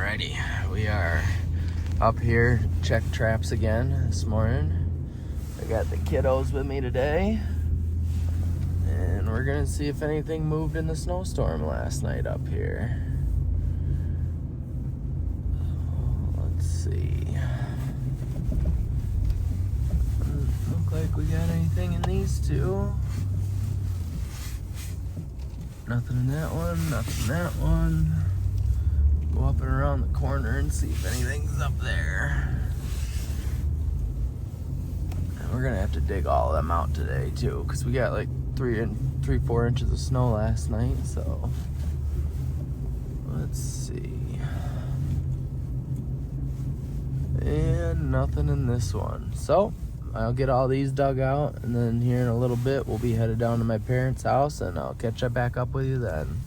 Alrighty, we are up here, check traps again this morning. I got the kiddos with me today, and we're gonna see if anything moved in the snowstorm last night up here. Let's see. Doesn't look like we got anything in these two. Nothing in that one, nothing in that one. Go up and around the corner and see if anything's up there. And we're gonna have to dig all of them out today too, because we got like 4 inches of snow last night, so let's see. And nothing in this one. So I'll get all these dug out, and then here in a little bit we'll be headed down to my parents' house, and I'll catch up back up with you then.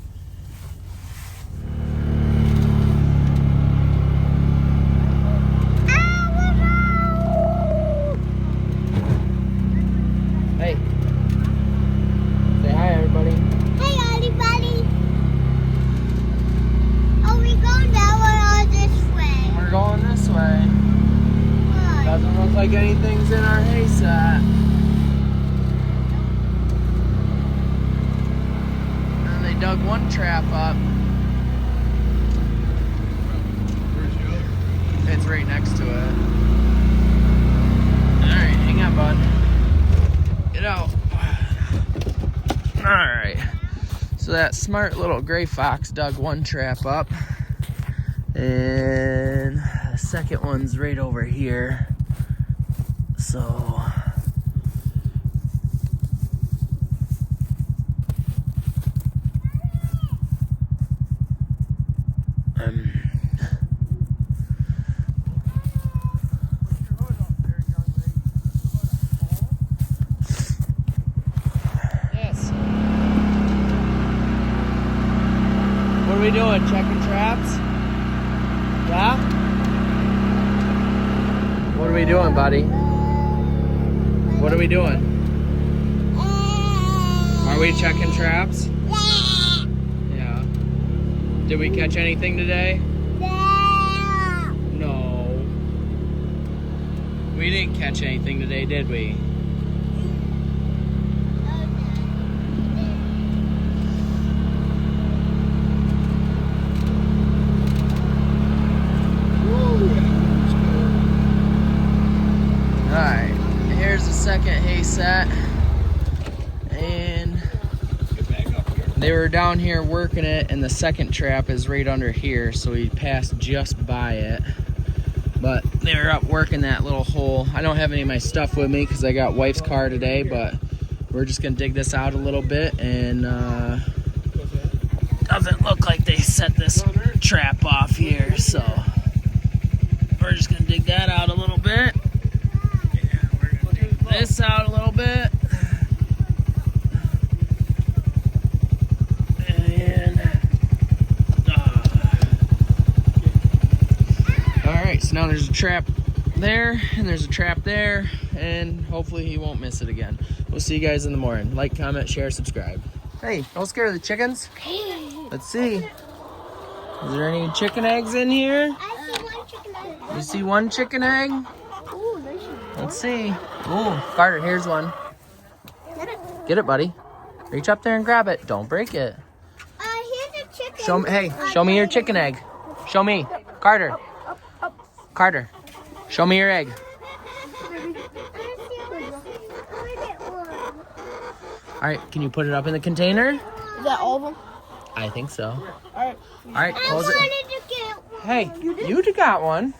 Hey, say hi everybody. Hey everybody. Are we going that way or this way? We're going this way. Why? Doesn't look like anything's in our hay set. And they dug one trap up. It's right next to it. Alright, hang on, bud. Get out. Alright. So that smart little gray fox dug one trap up. And the second one's right over here. So yes. What are we doing? Checking traps? Yeah? What are we doing, buddy? What are we doing? Are we checking traps? Yeah. Did we catch anything today? No. We didn't catch anything today, did we? Alright, here's the second hay set, and they were down here working it, and the second trap is right under here, so we passed just by it. But they were up working that little hole. I don't have any of my stuff with me because I got wife's car today, but we're just gonna dig this out a little bit, and doesn't look like they set this trap off here, so we're just gonna dig that out a little bit. This out a little bit, and all right, so now there's a trap there and there's a trap there, and hopefully he won't miss it again. We'll see you guys in the morning. Like, comment, share, subscribe. Hey, don't scare the chickens. Let's see, is there any chicken eggs in here? I see one chicken egg. You see one chicken egg? Ooh, there's one. Let's see. Ooh, Carter, here's one. Get it. Get it, buddy. Reach up there and grab it. Don't break it. Here's a chicken. Show me, hey, show me your chicken egg. Show me. Carter. Carter, show me your egg. All right, can you put it up in the container? Is that all of them? I think so. All right. All right, close it. I wanted to get one. Hey, you got one.